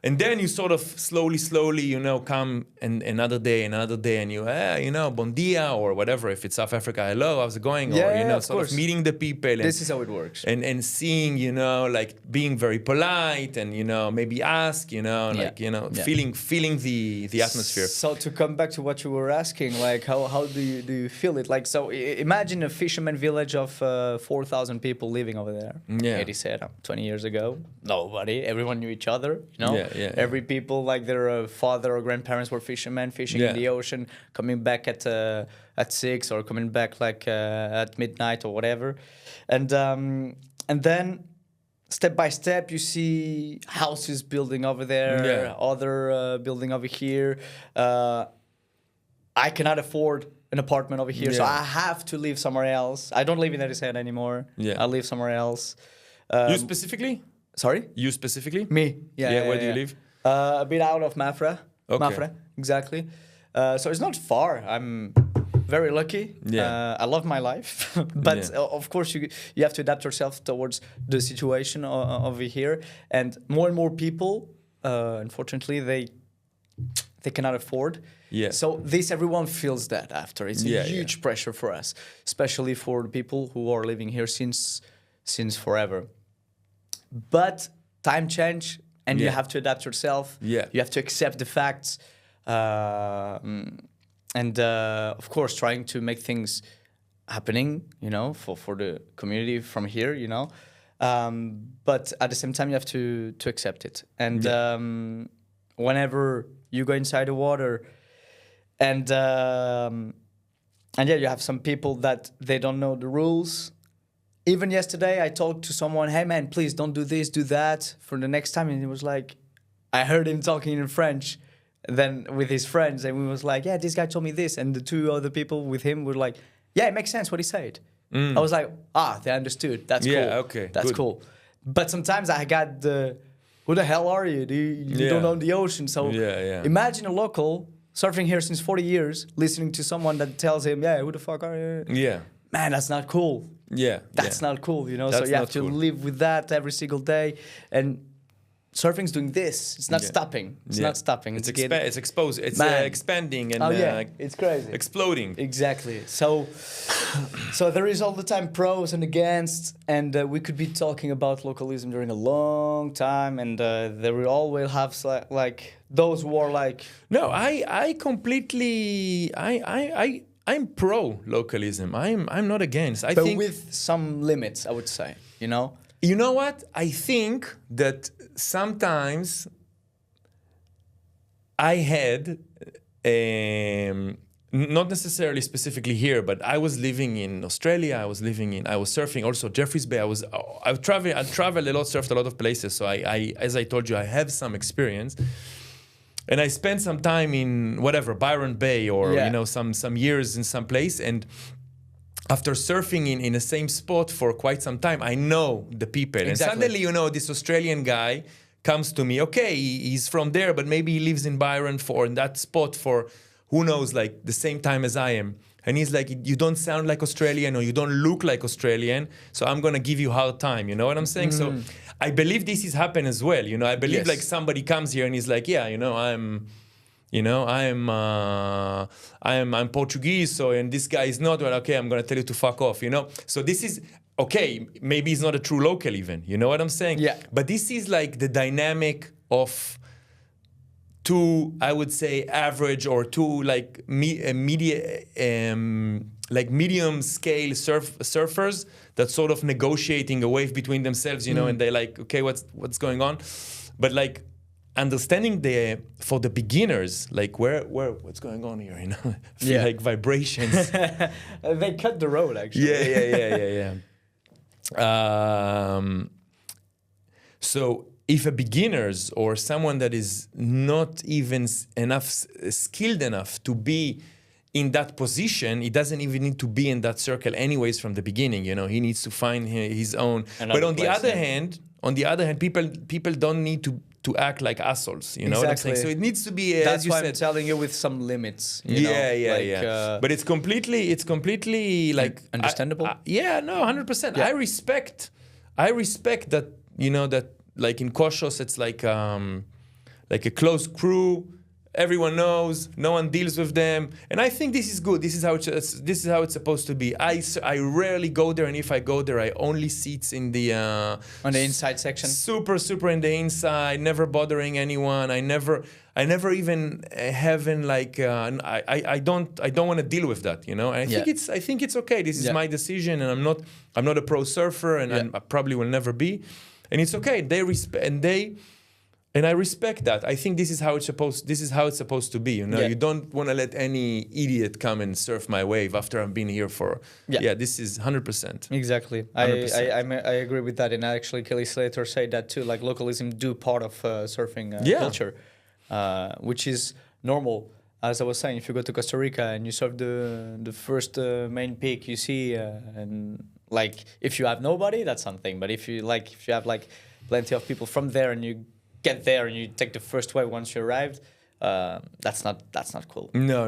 And then you sort of slowly, you know, come and another day, and you, you know, bon dia or whatever. If it's South Africa, hello, how's it going? Or, you know, sort of meeting the people. And, this is how it works. And seeing, you know, like being very polite and, you know, maybe ask, you know, like, you know, feeling the atmosphere. So to come back to what you were asking, like how do you feel it? Like, so imagine a fisherman village of 4,000 people living over there. Yeah. Ericeira, 20 years ago. Nobody. Everyone knew each other, you know? Yeah. Every people, like their father or grandparents were fishermen, fishing in the ocean, coming back at 6 or coming back like at midnight or whatever, and then step by step you see houses building over there, other building over here. I cannot afford an apartment over here, so I have to live somewhere else. I don't live in Ericeira anymore. I live somewhere else. You specifically? Sorry? You specifically? Me. Yeah. Where do you live? A bit out of Mafra. Okay. Mafra, exactly. So it's not far. I'm very lucky. Yeah. I love my life. But of course, you have to adapt yourself towards the situation over here. And more people, unfortunately, they cannot afford. Yeah. So everyone feels that after. It's a huge pressure for us, especially for the people who are living here since forever. But time change, and you have to adapt yourself. Yeah. You have to accept the facts, and of course, trying to make things happening, for the community from here, But at the same time, you have to accept it. And whenever you go inside the water, and you have some people that they don't know the rules. Even yesterday, I talked to someone, hey man, please don't do this, do that for the next time. And he was like, I heard him talking in French then with his friends. And we was like, yeah, this guy told me this. And the two other people with him were like, yeah, it makes sense what he said. I was like, they understood. That's cool. Yeah, okay. That's good. Cool. But sometimes I got who the hell are you? You don't own the ocean. So imagine a local surfing here since 40 years, listening to someone that tells him, yeah, who the fuck are you? Yeah. Man, that's not cool. Yeah. That's not cool, That's so you have to cool. live with that every single day. And surfing's doing this. It's not stopping. It's not stopping. It's exposed. It's expanding and it's crazy. Exploding. Exactly. So there is all the time pros and against, and we could be talking about localism during a long time, and there will always have like those who are like. No, I completely. I'm pro localism. I'm not against. I think with some limits, I would say. You know what? I think that sometimes I had, not necessarily specifically here, but I was living in Australia. I was surfing also Jeffreys Bay. I traveled a lot, surfed a lot of places. So I as I told you, I have some experience. And I spent some time in Byron Bay or some years in some place. And after surfing in the same spot for quite some time, I know the people. Exactly. And suddenly, this Australian guy comes to me. Okay, he's from there, but maybe he lives in Byron in that spot for who knows, like the same time as I am. And he's like, you don't sound like Australian or you don't look like Australian, so I'm going to give you a hard time. You know what I'm saying? So I believe this has happened as well. I believe like somebody comes here and he's like, yeah, I'm Portuguese, so and this guy is not. Well, okay, I'm gonna tell you to fuck off. So this is okay. Maybe he's not a true local even. You know what I'm saying? Yeah. But this is like the dynamic of two, I would say, average or two like medium scale surfers that sort of negotiating a wave between themselves. And they're like, okay, what's going on? But like. Understanding for the beginners, like what's going on here, I feel like vibrations. They cut the road actually. Yeah. So if a beginners or someone that is not even skilled enough to be in that position, he doesn't even need to be in that circle anyways from the beginning. He needs to find his own. But on the other hand, people don't need to act like assholes, you know what I'm saying? So it needs to be, that's as you why said, I'm telling you with some limits. But it's completely like understandable. 100%. Yeah. I respect that. That like in Koshos, it's like a closed crew. Everyone knows, no one deals with them, and I think this is good. This is how it's supposed to be. I rarely go there, and if I go there, I only seats in the on the inside section. Super in the inside, never bothering anyone. I never even having like I don't want to deal with that. And I think it's okay. This is my decision, and I'm not a pro surfer, and I probably will never be, and it's okay. And I respect that. I think this is how it's supposed to be. You don't want to let any idiot come and surf my wave after I've been here for. This is 100%. Exactly. 100%. I agree with that. And actually, Kelly Slater said that too. Like localism do part of surfing culture, which is normal. As I was saying, if you go to Costa Rica and you surf the first main peak you see, and like if you have nobody, that's something. But if you have like plenty of people from there and you get there and you take the first wave once you arrived, that's not cool. No.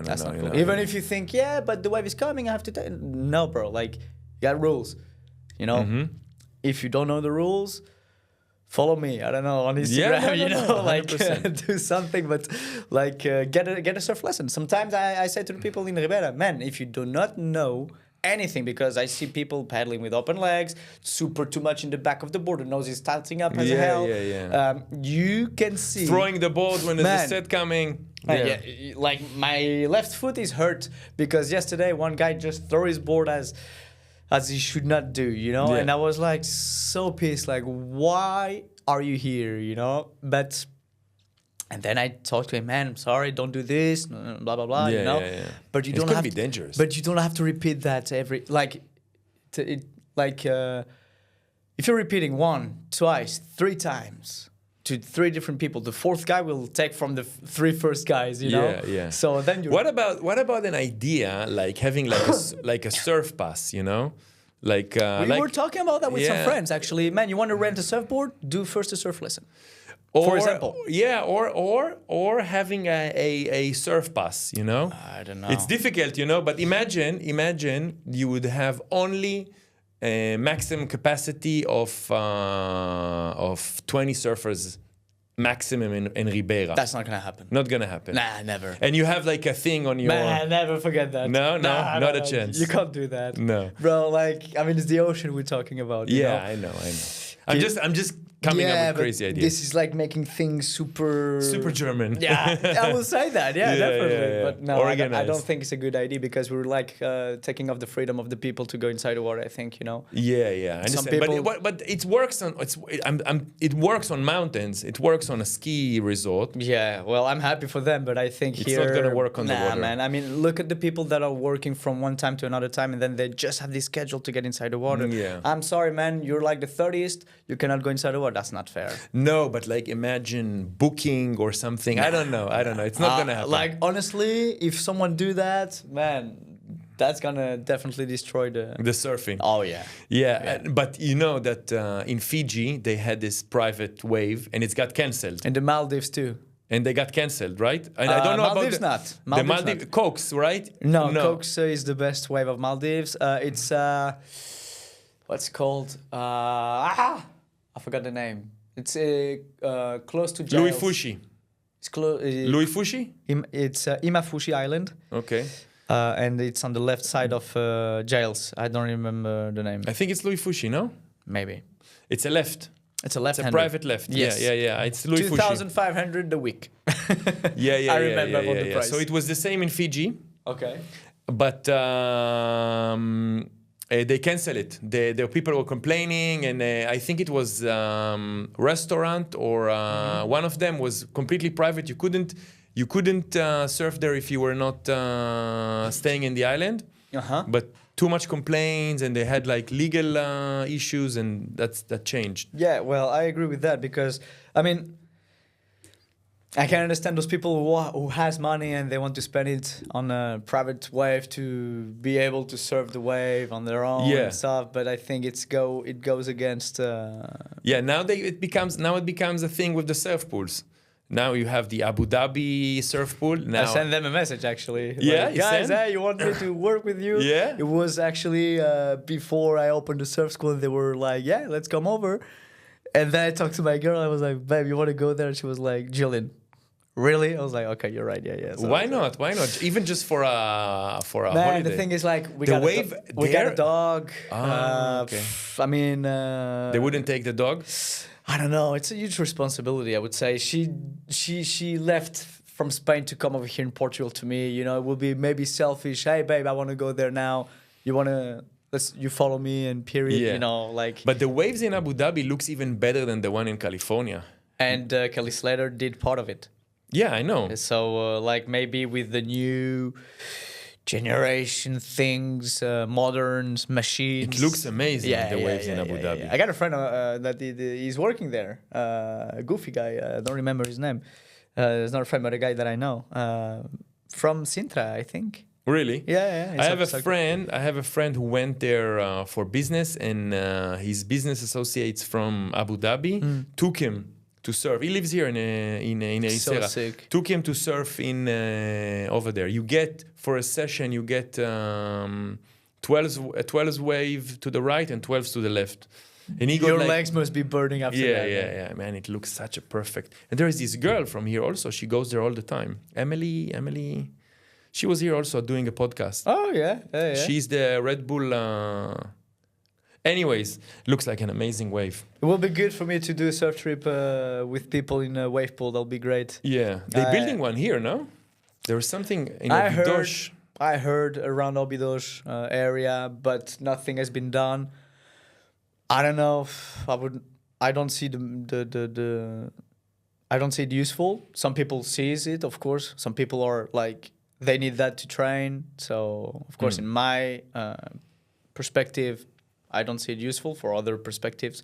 That's not cool. Even if you think, but the wave is coming, I have to take. No, bro. Like you got rules. If you don't know the rules, follow me. I don't know, on Instagram, no, like 100%. do something, but like get a surf lesson. Sometimes I say to the people in Ribeira, man, if you do not know anything, because I see people paddling with open legs, super too much in the back of the board, the nose is tilting up as hell. You can see throwing the board when there's a set coming. Like my left foot is hurt because yesterday one guy just threw his board as he should not do, and I was like so pissed, like, why are you here, but and then I talked to him, man, I'm sorry, don't do this, blah blah blah, but you don't have be dangerous. But you don't have to repeat that every if you're repeating 1, 2, 3 times to 3 different people, the 4th guy will take from the 3 first guys, So then you. What about an idea like having like a surf pass, Like we were talking about that with some friends actually. Man, you want to rent a surfboard? Do first a surf lesson. For example. Or having a surf pass, I don't know. It's difficult, but imagine you would have only a maximum capacity of 20 surfers maximum in Ribeira. That's not gonna happen. Not gonna happen. Nah, never. And you have like a thing on your... Nah, never forget that. Not a chance. You can't do that. No. Bro, it's the ocean we're talking about. You know? I know. I'm just coming up with crazy ideas. This is like making things super German. Yeah, I will say that. Yeah, definitely. Yeah. But no, I don't think it's a good idea because we're like taking off the freedom of the people to go inside the water. I think Yeah, I understand. Some people, but it works on it works on mountains. It works on a ski resort. Yeah, well, I'm happy for them, but I think it's not gonna work on the water. Man. I mean, look at the people that are working from one time to another time, and then they just have this schedule to get inside the water. Yeah. I'm sorry, man. You're like the 30th. You cannot go inside the water. That's not fair. No, but like imagine booking or something. I don't know. It's not gonna happen. Like honestly, if someone do that, man, that's gonna definitely destroy the surfing. Oh yeah. Yeah. But you know that in Fiji they had this private wave and it's got cancelled. And the Maldives too. And they got cancelled, right? And I don't know Maldives about the Maldives Cokes, right? No, Cokes is the best wave of Maldives. It's what's it called? I forgot the name. It's close to jails. Louis Fushi. It's close. Louis Fushi? It's Imafushi Island. Okay. And it's on the left side of jails. I don't remember the name. I think it's Louis Fushi, no? Maybe. It's a left. It's a left. It's a private left. Yes. Yeah. It's Louis Fushi. 2,500 a week. Yeah. I remember about the price. So it was the same in Fiji. Okay. But they canceled it. The people were complaining, and I think it was restaurant or one of them was completely private. You couldn't surf there if you were not staying in the island. But too much complaints, and they had like legal issues, and that changed. Yeah, well, I agree with that because I mean, I can understand those people who has money and they want to spend it on a private wave to be able to surf the wave on their own and stuff. But I think it goes against. Now it becomes a thing with the surf pools. Now you have the Abu Dhabi surf pool. Now I sent them a message actually. Yeah, like, guys, hey, you want me to work with you? Yeah. It was actually before I opened the surf school. And they were like, yeah, let's come over. And then I talked to my girl. I was like, babe, you want to go there? And she was like, Julian, really? I was like, okay, you're right. Yeah. So Why not? Even just for a holiday. The thing is, like, we got a dog. Okay. I mean, they wouldn't take the dog. I don't know. It's a huge responsibility, I would say. She left from Spain to come over here in Portugal to me. You know, it would be maybe selfish. Hey, babe, I want to go there now. You follow me and period. Yeah. You know, like. But the waves in Abu Dhabi looks even better than the one in California. And Kelly Slater did part of it. Yeah, I know. So, like, maybe with the new generation things, moderns, machines. It looks amazing, the waves in Abu Dhabi. I got a friend that he's working there, a goofy guy. I don't remember his name. It's not a friend, but a guy that I know. From Sintra, I think. Really? Yeah. I have a friend who went there for business, and his business associates from Abu Dhabi took him to surf. He lives here in Ericeira. So sick. Took him to surf in over there. You get for a session, you get 12 wave to the right and 12s to the left. And he got Your like, legs must be burning after yeah, that. yeah, man. It looks such a perfect. And there is this girl from here also. She goes there all the time. Emily. She was here also doing a podcast. Oh, yeah. She's the Red Bull. Anyways, looks like an amazing wave. It will be good for me to do a surf trip with people in a wave pool. That'll be great. Yeah, they're building one here, no? There is something in Obidos. I heard around Obidos area, but nothing has been done. I don't know. I don't see I don't see it useful. Some people sees it, of course. Some people are like they need that to train. So of course, in my perspective, I don't see it useful. For other perspectives,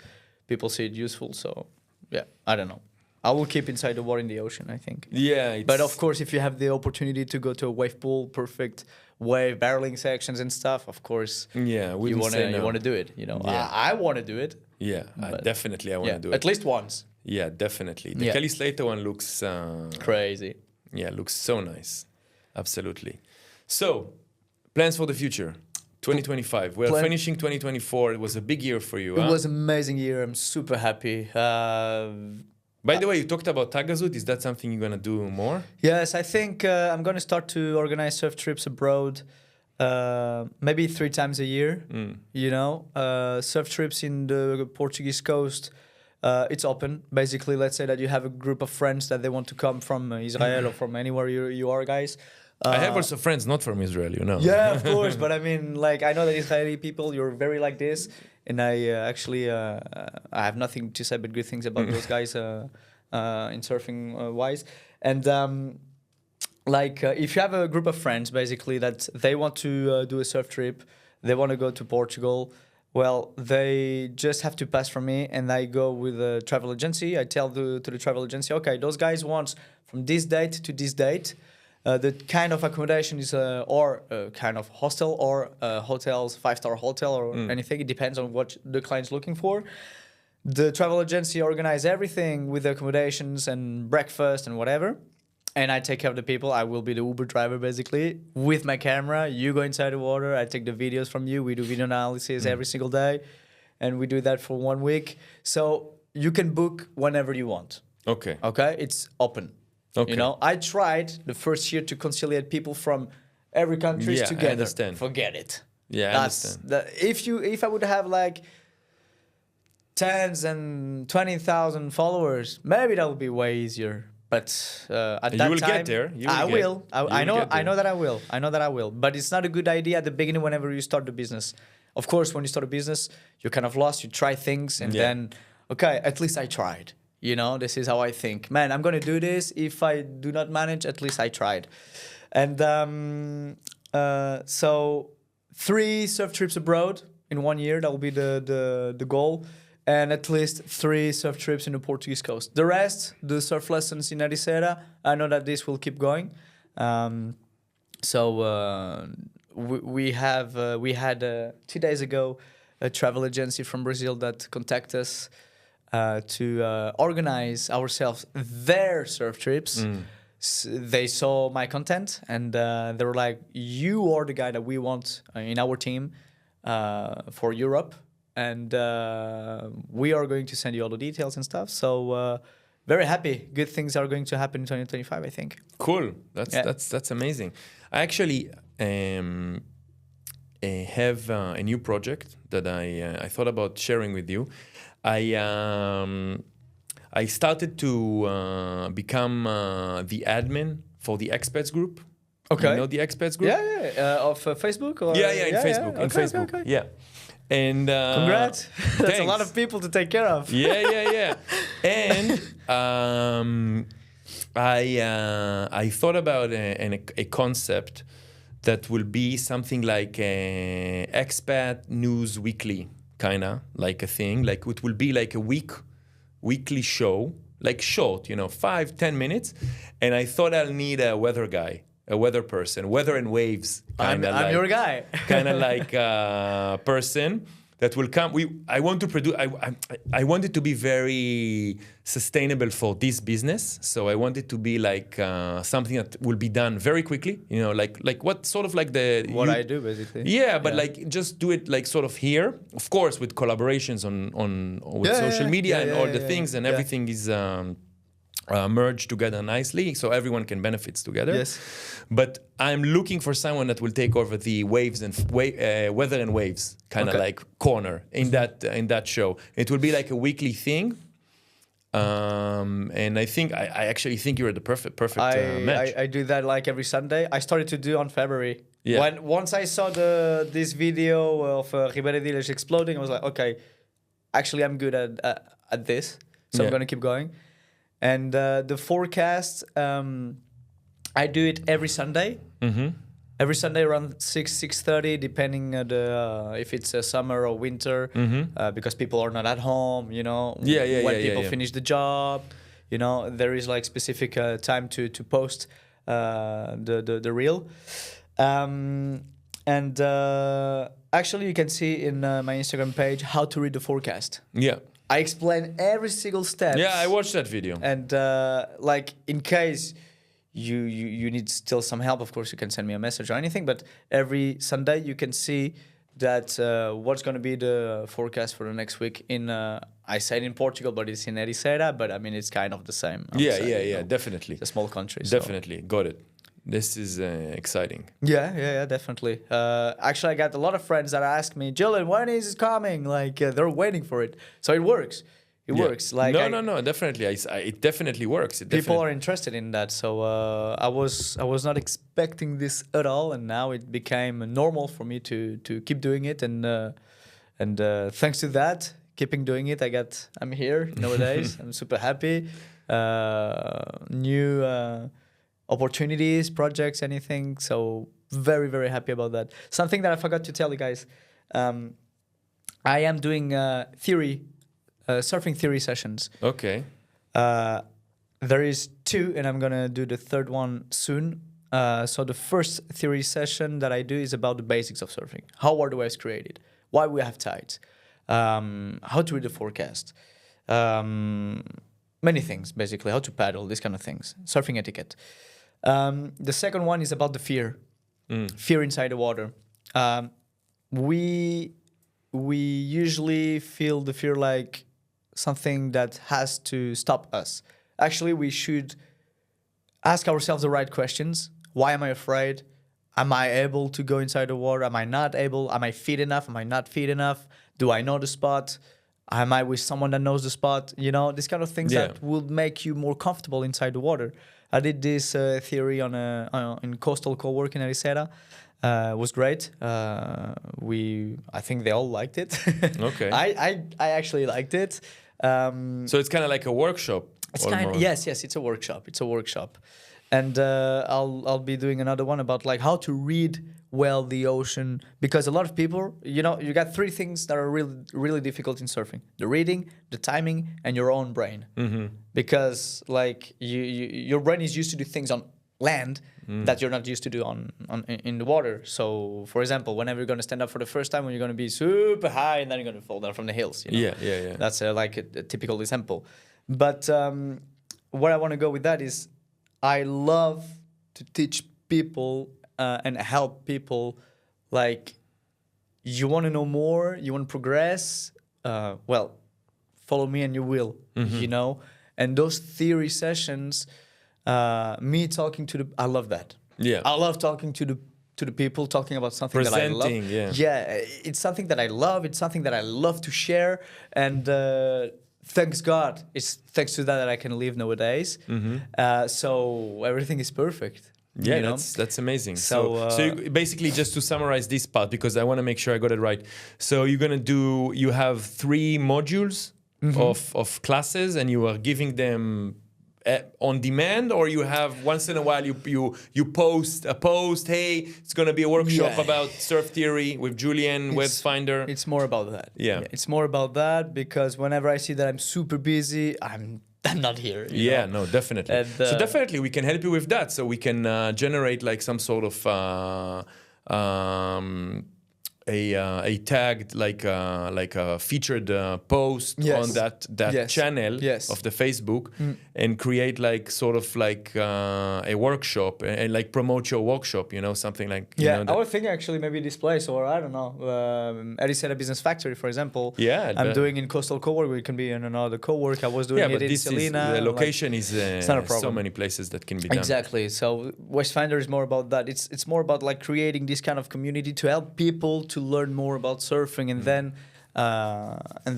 people see it useful. So yeah, I don't know. I will keep inside the water in the ocean, I think. Yeah. But of course, if you have the opportunity to go to a wave pool, perfect wave barreling sections and stuff, of course, yeah, you want to do it. You know, Yeah. I want to do it. Yeah, definitely I want to do it. At least once. Yeah, definitely. The Kelly Slater one looks... crazy. Yeah, looks so nice. Absolutely. So, plans for the future. 2025. We're finishing 2024. It was a big year for you. It was an amazing year. I'm super happy. By the way, you talked about Tagazout. Is that something you're going to do more? Yes, I think I'm going to start to organize surf trips abroad, maybe 3 times a year. You know, surf trips in the Portuguese coast. It's open. Basically, let's say that you have a group of friends that they want to come from Israel or from anywhere you are, guys. I have also friends not from Israel, you know. Yeah, of course. But I mean, like, I know that Israeli people, you're very like this. And I actually, I have nothing to say but good things about those guys in surfing wise. And if you have a group of friends, basically, that they want to do a surf trip, they want to go to Portugal, well, they just have to pass from me, and I go with a travel agency. I tell to the travel agency, okay, those guys want from this date to this date. The kind of accommodation is or kind of hostel or hotels, 5-star hotel or anything. It depends on what the client's looking for. The travel agency organize everything with the accommodations and breakfast and whatever. And I take care of the people. I will be the Uber driver, basically, with my camera. You go inside the water. I take the videos from you. We do video analysis every single day. And we do that for 1 week. So you can book whenever you want. Okay. Okay? It's open. Okay. You know, I tried the first year to conciliate people from every country together. I understand. Forget it. Yeah, I understand. If I would have like tens and 20,000 followers, maybe that would be way easier. But at that time, you will get there. I will. I know that I will. I know that I will. But it's not a good idea at the beginning whenever you start the business. Of course, when you start a business, you're kind of lost. You try things and then, okay, at least I tried. You know, this is how I think. Man, I'm going to do this. If I do not manage, at least I tried. And so 3 surf trips abroad in 1 year. That will be the goal. And at least 3 surf trips in the Portuguese coast. The rest, the surf lessons in Ericeira, I know that this will keep going. We had 2 days ago a travel agency from Brazil that contacted us to organize ourselves their surf trips. They saw my content and they were like, you are the guy that we want in our team for Europe. And we are going to send you all the details and stuff. So very happy. Good things are going to happen in 2025, I think. Cool. That's amazing. I actually have a new project that I thought about sharing with you. I started to become the admin for the Expats group. Okay. You know the Expats group? Yeah. Of Facebook? Or? Yeah, in Facebook. In Facebook. Okay. Yeah. And congrats. That's a lot of people to take care of. Yeah. And I thought about a concept that will be something like a Expat News Weekly, kind of like a thing. Like it will be like a weekly show, like short, 5-10 minutes. And I thought I'll need a weather guy. A weather person, weather and waves. I'm your guy. Kind of like person that will come. I want to produce. I want it to be very sustainable for this business. So I want it to be like something that will be done very quickly. You know, like what sort of like what I do basically. Yeah, but like just do it like sort of here. Of course, with collaborations on with social media and all the things, and everything is. Merge together nicely so everyone can benefit together. Yes. But I'm looking for someone that will take over the waves and weather and waves kind of like corner in that show. It will be like a weekly thing. And I think I actually think you're the perfect match. I do that like every Sunday. I started to do on February. Yeah. Once I saw this video of Ribeira Dilas exploding, I was like, okay, actually I'm good at this, so I'm gonna keep going. And the forecast, I do it every Sunday. Mm-hmm. Every Sunday around 6:30, depending if it's summer or winter, because people are not at home. You know, when people finish the job, you know, there is like specific time to post the reel. And actually, you can see in my Instagram page how to read the forecast. Yeah. I explain every single step. Yeah, I watched that video. And like in case you need still some help, of course you can send me a message or anything. But every Sunday you can see that what's going to be the forecast for the next week in. I said in Portugal, but it's in Ericeira. But I mean it's kind of the same. Yeah, definitely. It's a small country. Definitely, got it. This is exciting. Yeah, definitely. Actually, I got a lot of friends that ask me, Julian, when is it coming? Like they're waiting for it. So it works. It works. Like no, definitely. It definitely works. People are interested in that. So I was not expecting this at all, and now it became normal for me to keep doing it. And thanks to that, keeping doing it, I'm here nowadays. I'm super happy. New opportunities, projects, anything. So very, very happy about that. Something that I forgot to tell you guys. I am doing surfing theory sessions. Okay. There is 2, and I'm gonna do the 3rd one soon. So the first theory session that I do is about the basics of surfing. How are the waves created? Why we have tides? How to read the forecast? Many things, basically. How to paddle, these kind of things. Surfing etiquette. The second one is about the fear. Fear inside the water. We usually feel the fear like something that has to stop us. Actually, we should ask ourselves the right questions. Why am I afraid? Am I able to go inside the water? Am I not able? Am I fit enough? Am I not fit enough? Do I know the spot? Am I with someone that knows the spot? You know, these kind of things that will make you more comfortable inside the water. I did this theory in coastal co-work in Ericeira. It was great. I think they all liked it. Okay. I actually liked it. So it's kind of like a workshop. Yes, it's a workshop. It's a workshop, and I'll be doing another one about like how to read well the ocean, because a lot of people, you know, you got 3 things that are really, really difficult in surfing: the reading, the timing, and your own brain. Because like your brain is used to do things on land that you're not used to do in the water. So for example, whenever you're going to stand up for the first time, when you're going to be super high and then you're going to fall down from the hills, you know? Yeah. That's like a typical example. But where I want to go with that is I love to teach people and help people. Like, you want to know more, you want to progress, well, follow me and you will, you know? And those theory sessions, me talking to I love that. Yeah. I love talking to the people, talking about something that I love. Yeah, it's something that I love. It's something that I love to share. And thanks God, it's thanks to that I can live nowadays. So everything is perfect. Yeah, you know? that's amazing. So you, basically, just to summarize this part, because I want to make sure I got it right. So you have 3 modules of classes, and you are giving them on demand, or you have once in a while you post a post. Hey, it's gonna be a workshop about surf theory with Julian, Wavefinder. It's more about that. Yeah, it's more about that, because whenever I see that I'm super busy, I'm not here. You know? No, definitely. And, so definitely we can help you with that. So we can generate like some sort of a tagged like a featured post on that channel of the Facebook and create like sort of like a workshop and like promote your workshop, something like I was thinking actually maybe this place, or I don't know, Ericeira Business Factory, for example. I'm doing in Coastal Co-work. We can be in another co-work. I was doing it in Selena. The location is so many places that can be done. Exactly. So Wavefinder is more about that. It's more about like creating this kind of community to help people to learn more about surfing and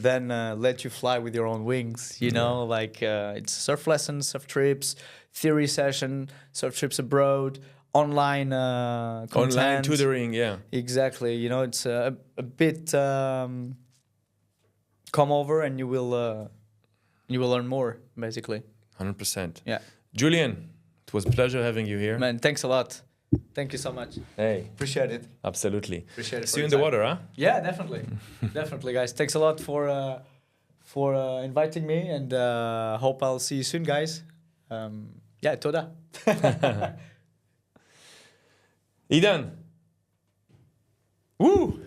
then let you fly with your own wings. Like it's surf lessons, surf trips, theory session, surf trips abroad, online content. Online tutoring, exactly. It's a bit come over and you will learn more, basically. 100%. Yeah. Julian, it was a pleasure having you here. Man, thanks a lot. Thank you so much. Hey. Appreciate it. Absolutely. Appreciate it. See you in the water, huh? Yeah, definitely. Definitely, guys. Thanks a lot for inviting me, and hope I'll see you soon, guys. Toda. Idan. Woo!